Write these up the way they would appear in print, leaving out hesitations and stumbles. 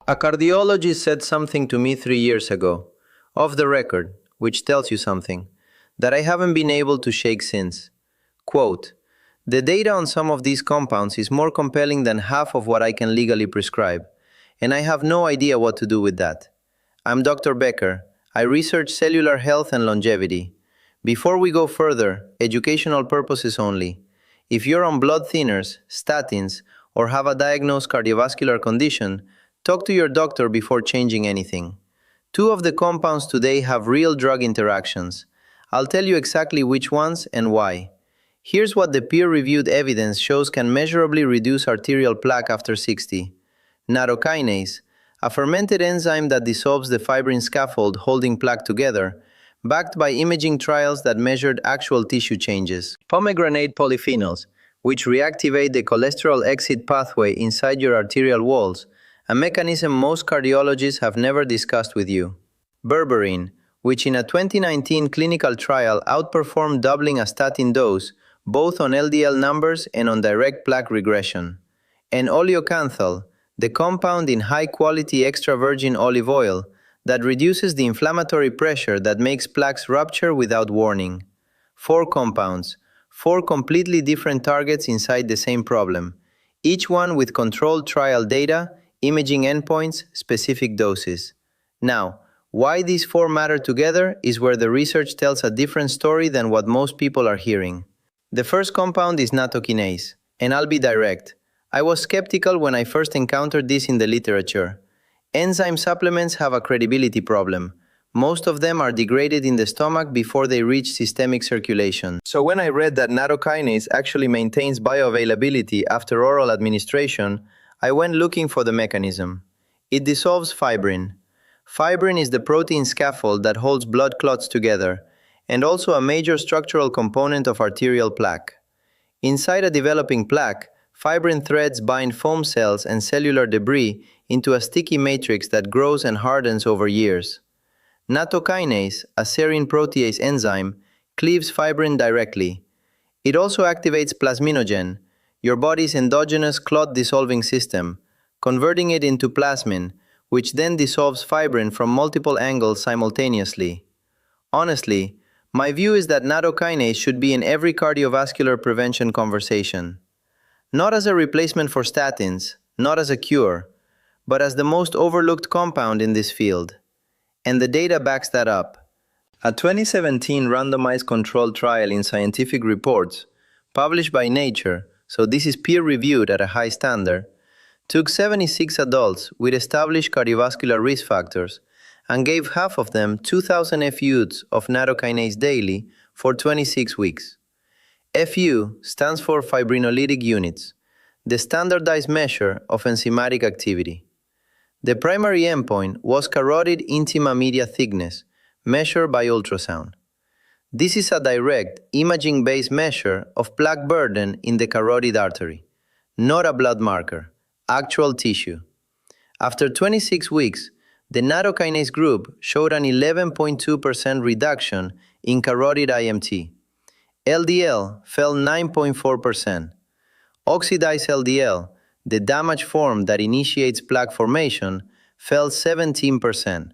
A cardiologist said something to me 3 years ago, off the record, which tells you something, that I haven't been able to shake since. Quote, "The data on some of these compounds is more compelling than half of what I can legally prescribe, and I have no idea what to do with that. I'm Dr. Becker. I research cellular health and longevity. Before we go further, educational purposes only. If you're on blood thinners, statins, or have a diagnosed cardiovascular condition, talk to your doctor before changing anything. Two of the compounds today have real drug interactions. I'll tell you exactly which ones and why. Here's what the peer-reviewed evidence shows can measurably reduce arterial plaque after 60. Nattokinase, a fermented enzyme that dissolves the fibrin scaffold holding plaque together, backed by imaging trials that measured actual tissue changes. Pomegranate polyphenols, which reactivate the cholesterol exit pathway inside your arterial walls, a mechanism most cardiologists have never discussed with you. Berberine, which in a 2019 clinical trial outperformed doubling a statin dose, both on LDL numbers and on direct plaque regression. And oleocanthal, the compound in high-quality extra virgin olive oil that reduces the inflammatory pressure that makes plaques rupture without warning. 4 compounds, 4 completely different targets inside the same problem, each one with controlled trial data, imaging endpoints, specific doses. Now, why these 4 matter together is where the research tells a different story than what most people are hearing. The first compound is nattokinase, and I'll be direct. I was skeptical when I first encountered this in the literature. Enzyme supplements have a credibility problem. Most of them are degraded in the stomach before they reach systemic circulation. So when I read that nattokinase actually maintains bioavailability after oral administration, I went looking for the mechanism. It dissolves fibrin. Fibrin is the protein scaffold that holds blood clots together, and also a major structural component of arterial plaque. Inside a developing plaque, fibrin threads bind foam cells and cellular debris into a sticky matrix that grows and hardens over years. Nattokinase, a serine protease enzyme, cleaves fibrin directly. It also activates plasminogen, your body's endogenous clot-dissolving system, converting it into plasmin, which then dissolves fibrin from multiple angles simultaneously. Honestly, my view is that nattokinase should be in every cardiovascular prevention conversation. Not as a replacement for statins, not as a cure, but as the most overlooked compound in this field. And the data backs that up. A 2017 randomized controlled trial in Scientific Reports, published by Nature, so this is peer-reviewed at a high standard, took 76 adults with established cardiovascular risk factors and gave half of them 2,000 FUs of nattokinase daily for 26 weeks. FU stands for fibrinolytic units, the standardized measure of enzymatic activity. The primary endpoint was carotid intima media thickness, measured by ultrasound. This is a direct, imaging-based measure of plaque burden in the carotid artery, not a blood marker, actual tissue. After 26 weeks, the nattokinase group showed an 11.2% reduction in carotid IMT. LDL fell 9.4%. Oxidized LDL, the damaged form that initiates plaque formation, fell 17%.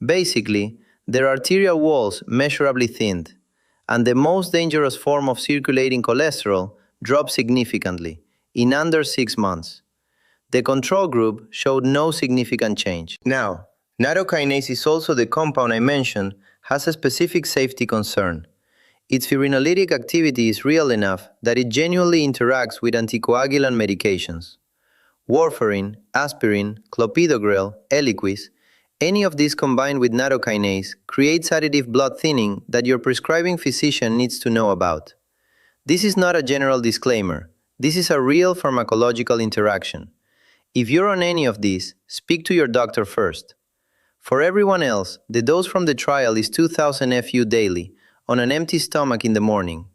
Basically, their arterial walls measurably thinned, and the most dangerous form of circulating cholesterol dropped significantly, in under 6 months. The control group showed no significant change. Now, nattokinase is also the compound I mentioned has a specific safety concern. Its fibrinolytic activity is real enough that it genuinely interacts with anticoagulant medications. Warfarin, aspirin, clopidogrel, Eliquis, any of these combined with nattokinase creates additive blood thinning that your prescribing physician needs to know about. This is not a general disclaimer. This is a real pharmacological interaction. If you're on any of these, speak to your doctor first. For everyone else, the dose from the trial is 2,000 FU daily, on an empty stomach in the morning.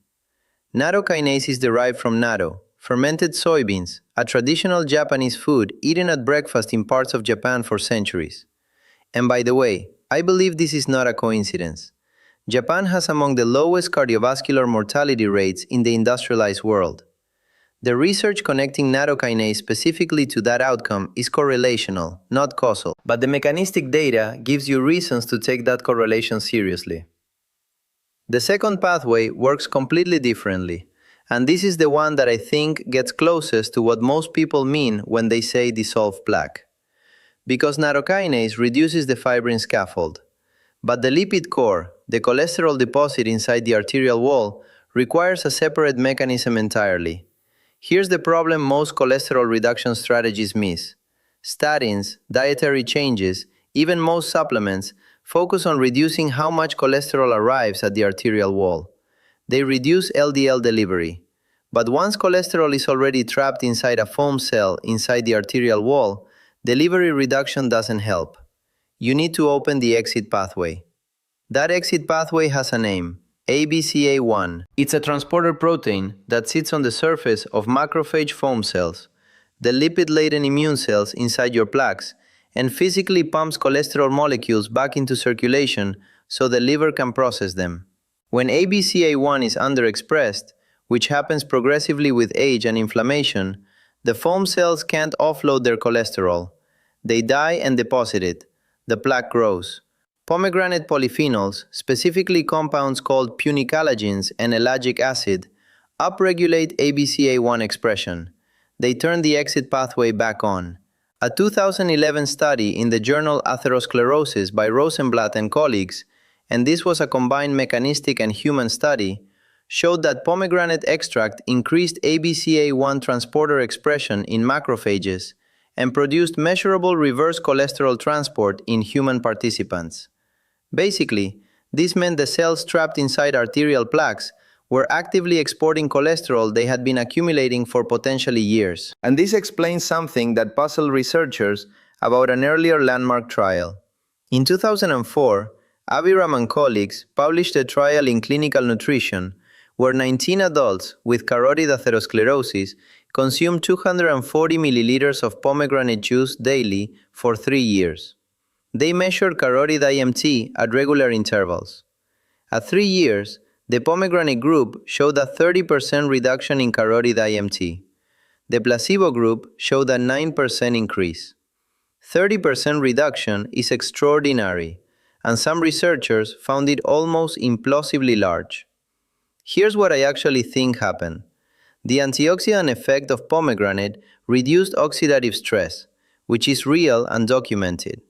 Nattokinase is derived from natto, fermented soybeans, a traditional Japanese food eaten at breakfast in parts of Japan for centuries. And by the way, I believe this is not a coincidence. Japan has among the lowest cardiovascular mortality rates in the industrialized world. The research connecting nattokinase specifically to that outcome is correlational, not causal, but the mechanistic data gives you reasons to take that correlation seriously. The second pathway works completely differently, and this is the one that I think gets closest to what most people mean when they say dissolve plaque. Because nattokinase reduces the fibrin scaffold, but the lipid core, the cholesterol deposit inside the arterial wall, requires a separate mechanism entirely. Here's the problem most cholesterol reduction strategies miss. Statins, dietary changes, even most supplements, focus on reducing how much cholesterol arrives at the arterial wall. They reduce LDL delivery. But once cholesterol is already trapped inside a foam cell inside the arterial wall, delivery reduction doesn't help. You need to open the exit pathway. That exit pathway has a name, ABCA1. It's a transporter protein that sits on the surface of macrophage foam cells, the lipid-laden immune cells inside your plaques, and physically pumps cholesterol molecules back into circulation so the liver can process them. When ABCA1 is underexpressed, which happens progressively with age and inflammation, the foam cells can't offload their cholesterol. They die and deposit it. The plaque grows. Pomegranate polyphenols, specifically compounds called punicalagins and ellagic acid, upregulate ABCA1 expression. They turn the exit pathway back on. A 2011 study in the journal Atherosclerosis by Rosenblatt and colleagues, and this was a combined mechanistic and human study, showed that pomegranate extract increased ABCA1 transporter expression in macrophages and produced measurable reverse cholesterol transport in human participants. Basically, this meant the cells trapped inside arterial plaques were actively exporting cholesterol they had been accumulating for potentially years. And this explains something that puzzled researchers about an earlier landmark trial. In 2004, Abiram and colleagues published a trial in Clinical Nutrition where 19 adults with carotid atherosclerosis consumed 240 milliliters of pomegranate juice daily for 3 years. They measured carotid IMT at regular intervals. At 3 years, the pomegranate group showed a 30% reduction in carotid IMT. The placebo group showed a 9% increase. 30% reduction is extraordinary, and some researchers found it almost implausibly large. Here's what I actually think happened. The antioxidant effect of pomegranate reduced oxidative stress, which is real and documented.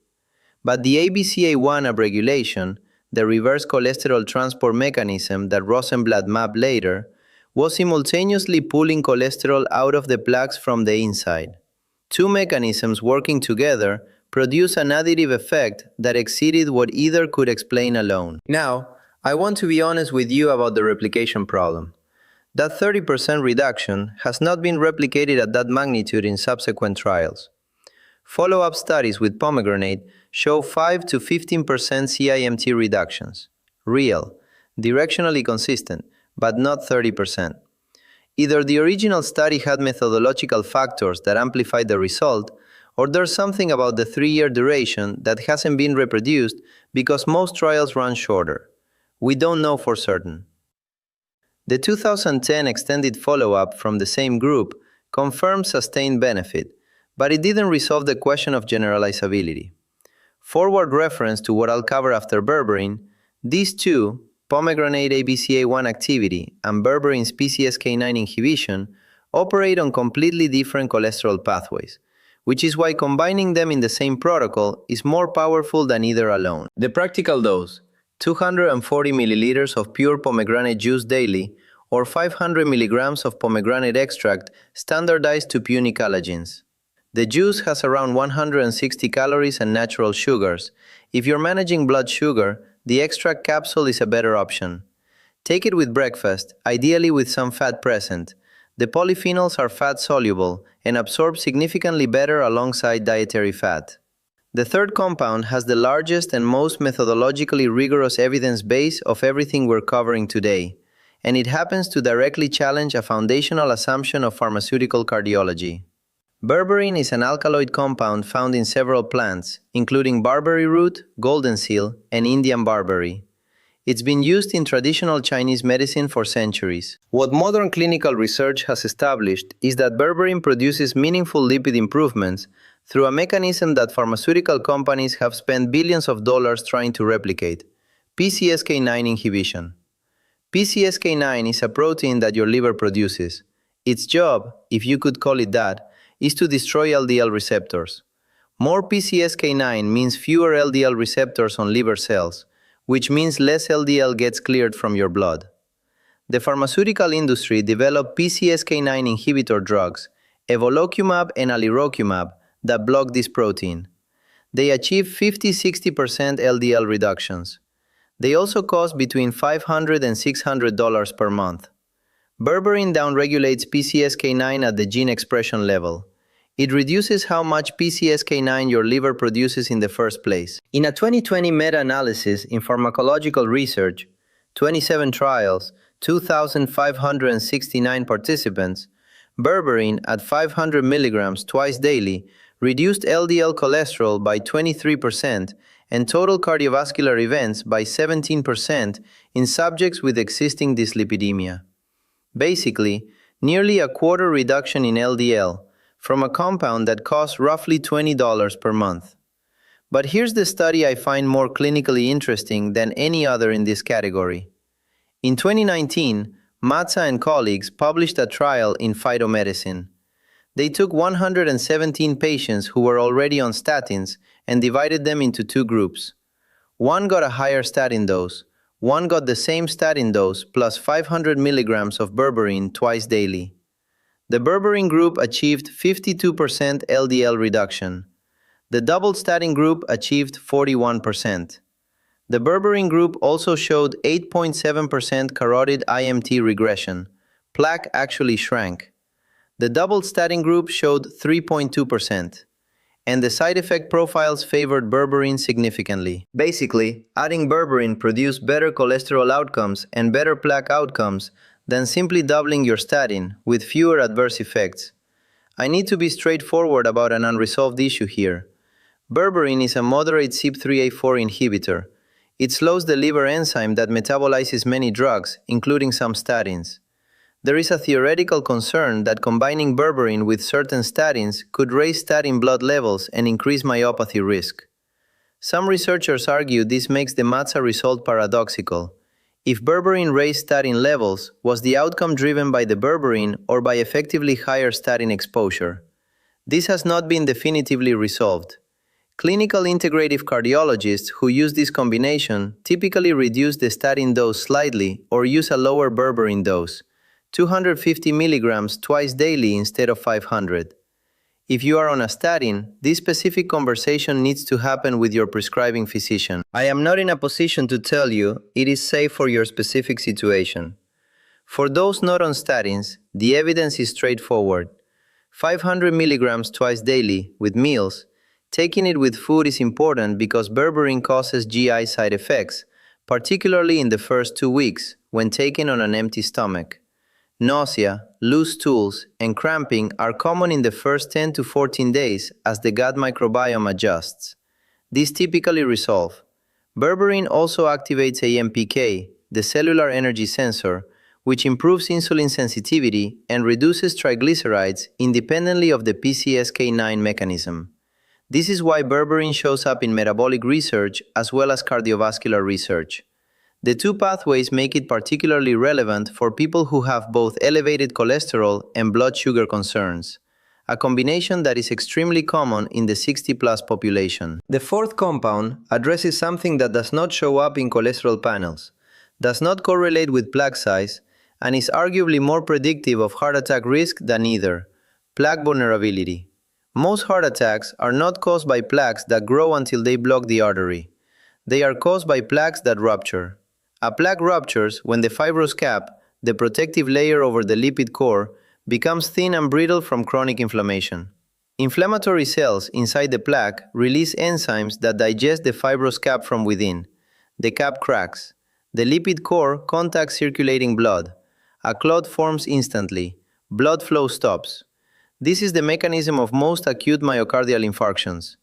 But the ABCA1 upregulation, the reverse cholesterol transport mechanism that Rosenblatt mapped later, was simultaneously pulling cholesterol out of the plaques from the inside. Two mechanisms working together produce an additive effect that exceeded what either could explain alone. Now, I want to be honest with you about the replication problem. That 30% reduction has not been replicated at that magnitude in subsequent trials. Follow-up studies with pomegranate show 5 to 15% CIMT reductions. Real, directionally consistent, but not 30%. Either the original study had methodological factors that amplified the result, or there's something about the 3-year duration that hasn't been reproduced because most trials run shorter. We don't know for certain. The 2010 extended follow-up from the same group confirmed sustained benefit, but it didn't resolve the question of generalizability. Forward reference to what I'll cover after berberine, these two, pomegranate ABCA1 activity and berberine's PCSK9 inhibition, operate on completely different cholesterol pathways, which is why combining them in the same protocol is more powerful than either alone. The practical dose, 240 milliliters of pure pomegranate juice daily, or 500 milligrams of pomegranate extract standardized to punicalagins. The juice has around 160 calories and natural sugars. If you're managing blood sugar, the extract capsule is a better option. Take it with breakfast, ideally with some fat present. The polyphenols are fat-soluble and absorb significantly better alongside dietary fat. The third compound has the largest and most methodologically rigorous evidence base of everything we're covering today, and it happens to directly challenge a foundational assumption of pharmaceutical cardiology. Berberine is an alkaloid compound found in several plants, including barberry root, golden seal, and Indian barberry. It's been used in traditional Chinese medicine for centuries. What modern clinical research has established is that berberine produces meaningful lipid improvements through a mechanism that pharmaceutical companies have spent billions of dollars trying to replicate: PCSK9 inhibition. PCSK9 is a protein that your liver produces. Its job, if you could call it that, is to destroy LDL receptors. More PCSK9 means fewer LDL receptors on liver cells, which means less LDL gets cleared from your blood. The pharmaceutical industry developed PCSK9 inhibitor drugs, evolocumab and alirocumab, that block this protein. They achieve 50–60% LDL reductions. They also cost between $500 and $600 per month. Berberine downregulates PCSK9 at the gene expression level. It reduces how much PCSK9 your liver produces in the first place. In a 2020 meta-analysis in pharmacological research, 27 trials, 2,569 participants, berberine at 500 mg twice daily reduced LDL cholesterol by 23% and total cardiovascular events by 17% in subjects with existing dyslipidemia. Basically, nearly a quarter reduction in LDL from a compound that costs roughly $20 per month. But here's the study I find more clinically interesting than any other in this category. In 2019, Matza and colleagues published a trial in Phytomedicine. They took 117 patients who were already on statins and divided them into two groups. One got a higher statin dose, one got the same statin dose plus 500 mg of berberine twice daily. The berberine group achieved 52% LDL reduction. The double statin group achieved 41%. The berberine group also showed 8.7% carotid IMT regression. Plaque actually shrank. The double statin group showed 3.2%. And the side effect profiles favored berberine significantly. Basically, adding berberine produced better cholesterol outcomes and better plaque outcomes than simply doubling your statin with fewer adverse effects. I need to be straightforward about an unresolved issue here. Berberine is a moderate CYP3A4 inhibitor. It slows the liver enzyme that metabolizes many drugs, including some statins. There is a theoretical concern that combining berberine with certain statins could raise statin blood levels and increase myopathy risk. Some researchers argue this makes the Matza result paradoxical. If berberine raised statin levels, was the outcome driven by the berberine or by effectively higher statin exposure? This has not been definitively resolved. Clinical integrative cardiologists who use this combination typically reduce the statin dose slightly or use a lower berberine dose, 250 mg twice daily instead of 500. If you are on a statin, this specific conversation needs to happen with your prescribing physician. I am not in a position to tell you it is safe for your specific situation. For those not on statins, the evidence is straightforward. 500 mg twice daily, with meals. Taking it with food is important because berberine causes GI side effects, particularly in the first 2 weeks when taken on an empty stomach. Nausea, loose stools, and cramping are common in the first 10 to 14 days as the gut microbiome adjusts. These typically resolve. Berberine also activates AMPK, the cellular energy sensor, which improves insulin sensitivity and reduces triglycerides independently of the PCSK9 mechanism. This is why berberine shows up in metabolic research as well as cardiovascular research. The two pathways make it particularly relevant for people who have both elevated cholesterol and blood sugar concerns, a combination that is extremely common in the 60-plus population. The fourth compound addresses something that does not show up in cholesterol panels, does not correlate with plaque size, and is arguably more predictive of heart attack risk than either: plaque vulnerability. Most heart attacks are not caused by plaques that grow until they block the artery. They are caused by plaques that rupture. A plaque ruptures when the fibrous cap, the protective layer over the lipid core, becomes thin and brittle from chronic inflammation. Inflammatory cells inside the plaque release enzymes that digest the fibrous cap from within. The cap cracks. The lipid core contacts circulating blood. A clot forms instantly. Blood flow stops. This is the mechanism of most acute myocardial infarctions,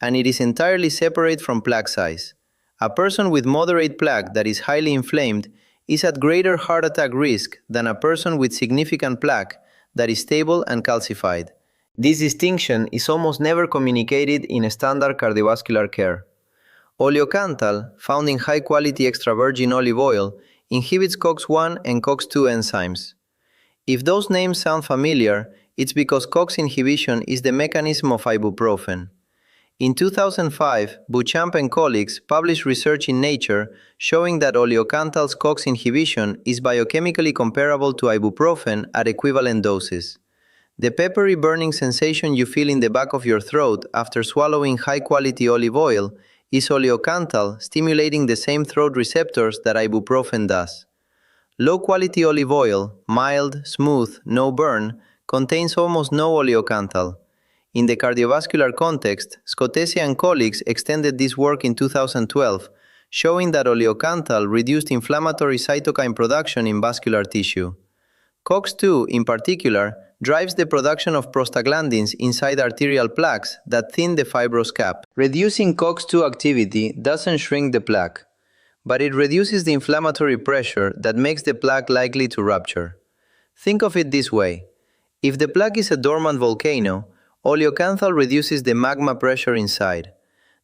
and it is entirely separate from plaque size. A person with moderate plaque that is highly inflamed is at greater heart attack risk than a person with significant plaque that is stable and calcified. This distinction is almost never communicated in standard cardiovascular care. Oleocanthal, found in high-quality extra virgin olive oil, inhibits COX-1 and COX-2 enzymes. If those names sound familiar, it's because COX inhibition is the mechanism of ibuprofen. In 2005, Beauchamp and colleagues published research in Nature showing that oleocanthal's COX inhibition is biochemically comparable to ibuprofen at equivalent doses. The peppery burning sensation you feel in the back of your throat after swallowing high-quality olive oil is oleocanthal stimulating the same throat receptors that ibuprofen does. Low-quality olive oil, mild, smooth, no burn, contains almost no oleocanthal. In the cardiovascular context, Scotesia and colleagues extended this work in 2012, showing that oleocanthal reduced inflammatory cytokine production in vascular tissue. COX-2, in particular, drives the production of prostaglandins inside arterial plaques that thin the fibrous cap. Reducing COX-2 activity doesn't shrink the plaque, but it reduces the inflammatory pressure that makes the plaque likely to rupture. Think of it this way. If the plaque is a dormant volcano, oleocanthal reduces the magma pressure inside.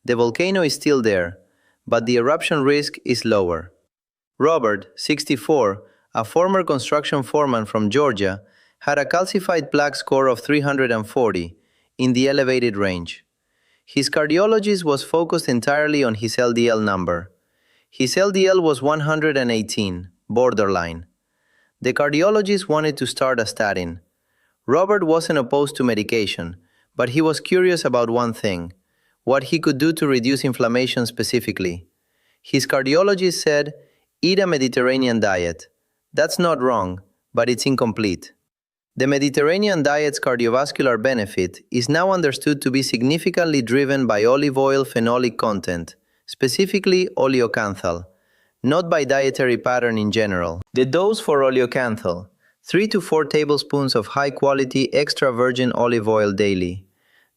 The volcano is still there, but the eruption risk is lower. Robert, 64, a former construction foreman from Georgia, had a calcified plaque score of 340, in the elevated range. His cardiologist was focused entirely on his LDL number. His LDL was 118, borderline. The cardiologist wanted to start a statin. Robert wasn't opposed to medication, but he was curious about one thing, what he could do to reduce inflammation specifically. His cardiologist said, "Eat a Mediterranean diet." That's not wrong, but it's incomplete. The Mediterranean diet's cardiovascular benefit is now understood to be significantly driven by olive oil phenolic content, specifically oleocanthal, not by dietary pattern in general. The dose for oleocanthal: 3 to 4 tablespoons of high-quality extra virgin olive oil daily.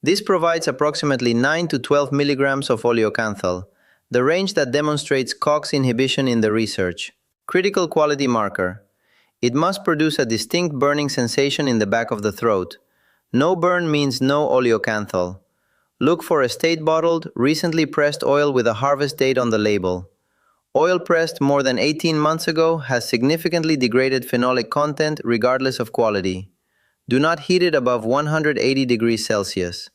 This provides approximately 9 to 12 milligrams of oleocanthal, the range that demonstrates COX inhibition in the research. Critical quality marker. It must produce a distinct burning sensation in the back of the throat. No burn means no oleocanthal. Look for a state-bottled, recently pressed oil with a harvest date on the label. Oil pressed more than 18 months ago has significantly degraded phenolic content regardless of quality. Do not heat it above 180 degrees Celsius.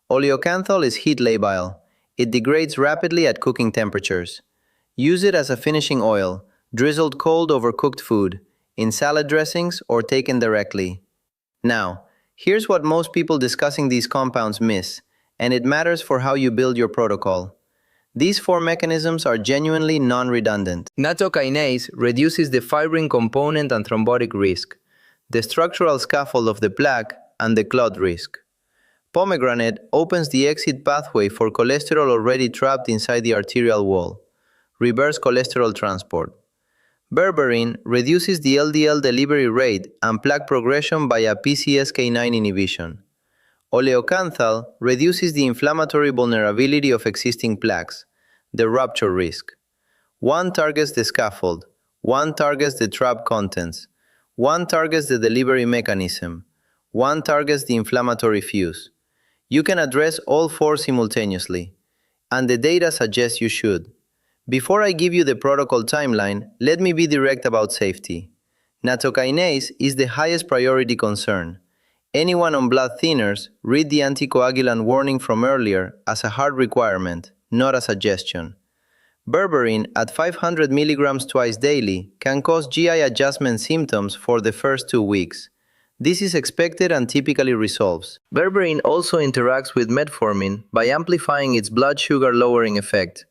Oleocanthal is heat labile. It degrades rapidly at cooking temperatures. Use it as a finishing oil, drizzled cold over cooked food, in salad dressings or taken directly. Now, here's what most people discussing these compounds miss, and it matters for how you build your protocol. These 4 mechanisms are genuinely non-redundant. Nattokinase reduces the fibrin component and thrombotic risk, the structural scaffold of the plaque, and the clot risk. Pomegranate opens the exit pathway for cholesterol already trapped inside the arterial wall, reverse cholesterol transport. Berberine reduces the LDL delivery rate and plaque progression via PCSK9 inhibition. Oleocanthal reduces the inflammatory vulnerability of existing plaques, the rupture risk. One targets the scaffold, one targets the trap contents, one targets the delivery mechanism, one targets the inflammatory fuse. You can address all 4 simultaneously, and the data suggests you should. Before I give you the protocol timeline, let me be direct about safety. Nattokinase is the highest priority concern. Anyone on blood thinners, read the anticoagulant warning from earlier as a hard requirement, not a suggestion. Berberine at 500 mg twice daily can cause GI adjustment symptoms for the first 2 weeks. This is expected and typically resolves. Berberine also interacts with metformin by amplifying its blood sugar lowering effect.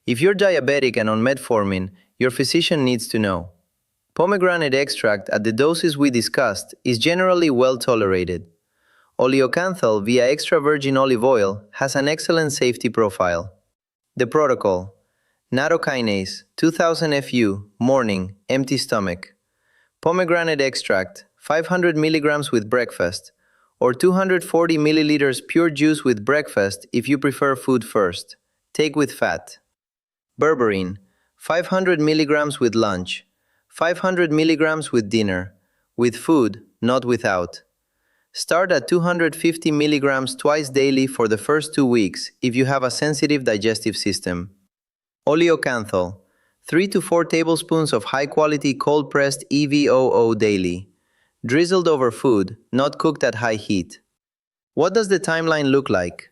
If you're diabetic and on metformin, your physician needs to know. Pomegranate extract at the doses we discussed is generally well tolerated. Oleocanthal via extra virgin olive oil has an excellent safety profile. The protocol: nattokinase, 2000 FU, morning, empty stomach. Pomegranate extract, 500 mg with breakfast, or 240 milliliters pure juice with breakfast if you prefer food first. Take with fat. Berberine, 500 milligrams with lunch, 500 milligrams with dinner, with food, not without. Start at 250 milligrams twice daily for the first 2 weeks if you have a sensitive digestive system. Oleocanthal, 3 to 4 tablespoons of high-quality cold-pressed EVOO daily, drizzled over food, not cooked at high heat. What does the timeline look like?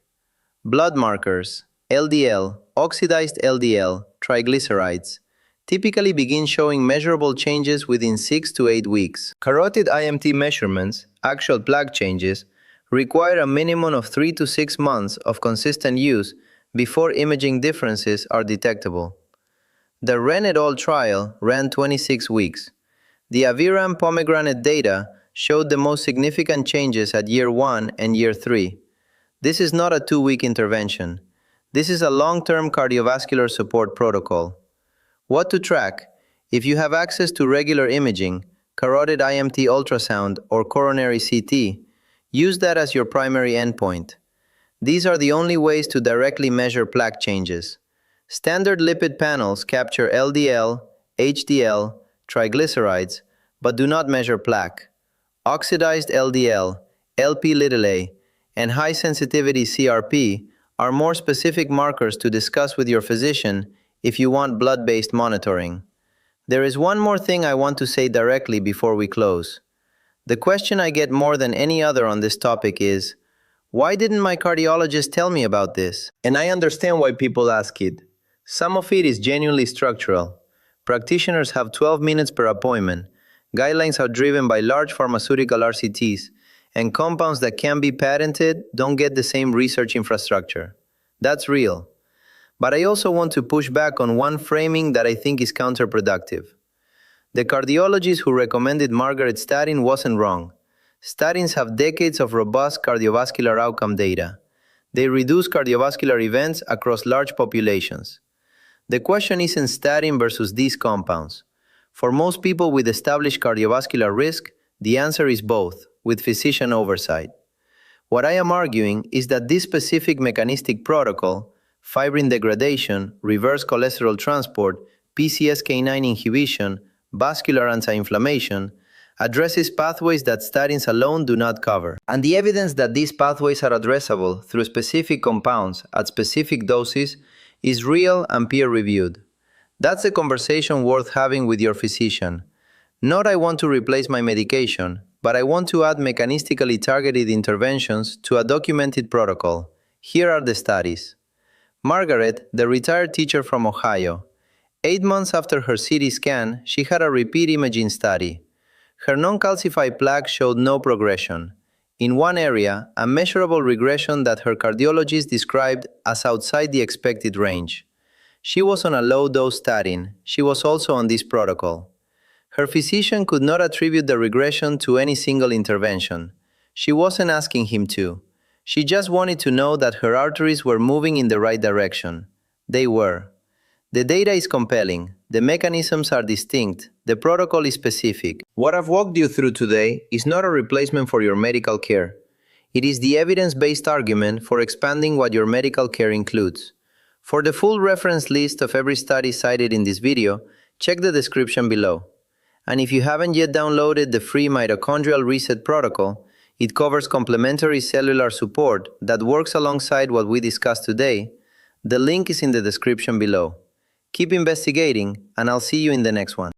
Blood markers, LDL, oxidized LDL, triglycerides, typically begin showing measurable changes within 6 to 8 weeks. Carotid IMT measurements, actual plaque changes, require a minimum of 3 to 6 months of consistent use before imaging differences are detectable. The Ren et al. Trial ran 26 weeks. The Aviram Pomegranate data showed the most significant changes at year 1 and year 3. This is not a 2-week intervention. This is a long-term cardiovascular support protocol. What to track? If you have access to regular imaging, carotid IMT ultrasound or coronary CT, use that as your primary endpoint. These are the only ways to directly measure plaque changes. Standard lipid panels capture LDL, HDL, triglycerides, but do not measure plaque. Oxidized LDL, Lp(a), and high-sensitivity CRP are more specific markers to discuss with your physician if you want blood-based monitoring. There is one more thing I want to say directly before we close. The question I get more than any other on this topic is, why didn't my cardiologist tell me about this? And I understand why people ask it. Some of it is genuinely structural. Practitioners have 12 minutes per appointment. Guidelines are driven by large pharmaceutical RCTs, and compounds that can be patented don't get the same research infrastructure. That's real. But I also want to push back on one framing that I think is counterproductive. The cardiologist who recommended Margaret statin wasn't wrong. Statins have decades of robust cardiovascular outcome data. They reduce cardiovascular events across large populations. The question isn't statin versus these compounds. For most people with established cardiovascular risk, the answer is both, with physician oversight. What I am arguing is that this specific mechanistic protocol, fibrin degradation, reverse cholesterol transport, PCSK9 inhibition, vascular anti-inflammation, addresses pathways that statins alone do not cover. And the evidence that these pathways are addressable through specific compounds at specific doses is real and peer-reviewed. That's a conversation worth having with your physician. Not I want to replace my medication, but I want to add mechanistically targeted interventions to a documented protocol. Here are the studies. Margaret, the retired teacher from Ohio. 8 months after her CT scan, she had a repeat imaging study. Her non-calcified plaque showed no progression. In one area, a measurable regression that her cardiologist described as outside the expected range. She was on a low-dose statin. She was also on this protocol. Her physician could not attribute the regression to any single intervention. She wasn't asking him to. She just wanted to know that her arteries were moving in the right direction. They were. The data is compelling. The mechanisms are distinct. The protocol is specific. What I've walked you through today is not a replacement for your medical care. It is the evidence-based argument for expanding what your medical care includes. For the full reference list of every study cited in this video, check the description below. And if you haven't yet downloaded the free mitochondrial reset protocol, it covers complementary cellular support that works alongside what we discussed today. The link is in the description below. Keep investigating, and I'll see you in the next one.